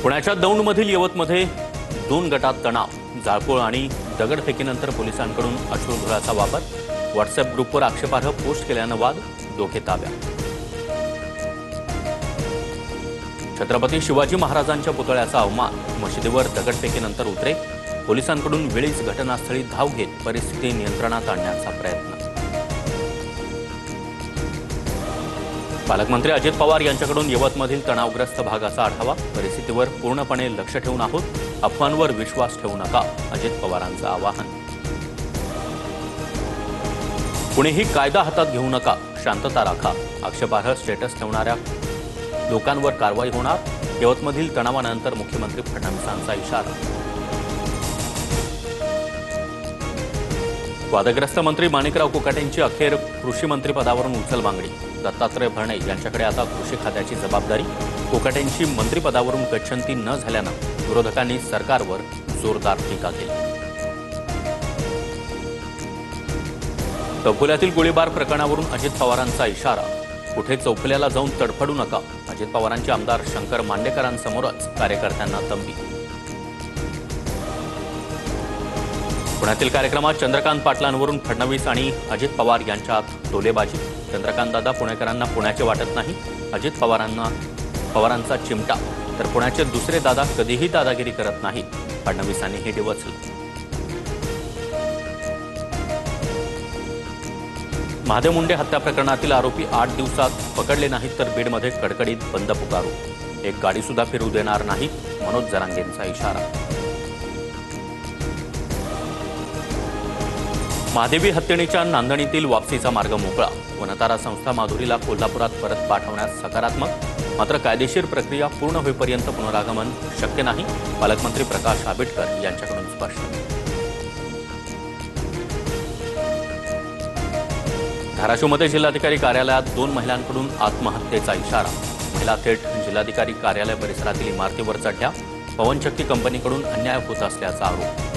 पुण्याच्या दौंडमधील यवतमध्ये दोन गटात तणाव, जाळपोळ आणि दगडफेकीनंतर पोलिसांकडून अश्रुधुराचा वापर, व्हॉट्सअप ग्रुपवर आक्षेपार्ह पोस्ट केल्यानं वाद, दोघे ताब्यात. छत्रपती शिवाजी महाराजांच्या पुतळ्याचा अवमान, मशिदीवर दगडफेकीनंतर उद्रेक, पोलिसांकडून वेळीच घटनास्थळी धाव घेत परिस्थिती नियंत्रणात आणण्याचा प्रयत्न. पालकमंत्री अजित पवार यांच्याकडून यवतमधील तणावग्रस्त भागाचा आढावा, परिस्थितीवर पूर्णपणे लक्ष ठेवून आहोत, अफवांवर विश्वास ठेवू नका, अजित पवारांचं आवाहन. कुणीही कायदा हातात घेऊ नका, शांतता राखा, आक्षेपार्ह स्टेटस ठेवणाऱ्या लोकांवर कारवाई होणार, यवतमधील तणावानंतर मुख्यमंत्री फडणवीसांचा इशारा. वादग्रस्त मंत्री माणिकराव कोकाटेंची अखेर कृषी मंत्रिपदावरून उचलबांगडी, दत्तात्रय भरणे यांच्याकडे आता कृषी खात्याची जबाबदारी. कोकाटेंची मंत्रिपदावरून गच्छंती न झाल्यानं विरोधकांनी सरकारवर जोरदार टीका केली. चौफुल्यातील गोळीबार प्रकरणावरून अजित पवारांचा इशारा, कुठे चौफुल्याला जाऊन तडफडू नका, अजित पवारांचे आमदार शंकर मांडेकरांसमोरच कार्यकर्त्यांना तंबी. पुण्यातील कार्यक्रमात चंद्रकांत पाटलांवरून फडणवीस आणि अजित पवार यांच्यात टोलेबाजी, चंद्रकांतदादा पुणेकरांना पुण्याचे वाटत नाही, अजित पवारांचा चिमटा, तर पुण्याचे दुसरे दादा कधीही दादागिरी करत नाहीत, फडणवीसांनी हे डिवचलं. महादेव मुंडे हत्या प्रकरणातील आरोपी 8 दिवसात पकडले नाहीत तर बीडमध्ये कडकडीत बंद पुकारू, एक गाडीसुद्धा फिरू देणार नाहीत, मनोज जरांगेंचा इशारा. महादेवी हत्येच्या नांदणीतील वापसीचा मार्ग मोकळा, वनतारा संस्था माधुरीला कोल्हापुरात परत पाठवण्यास सकारात्मक, मात्र कायदेशीर प्रक्रिया पूर्ण होईपर्यंत पुनरागमन शक्य नाही, पालकमंत्री प्रकाश आंबेडकर यांच्याकडून स्पष्ट. धाराशिवमध्ये जिल्हाधिकारी कार्यालयात 2 महिलांकडून आत्महत्येचा इशारा, महिला थेट जिल्हाधिकारी कार्यालय परिसरातील इमारतीवर चढल्या, पवनचक्की कंपनीकडून अन्याय होत असल्याचा आरोप.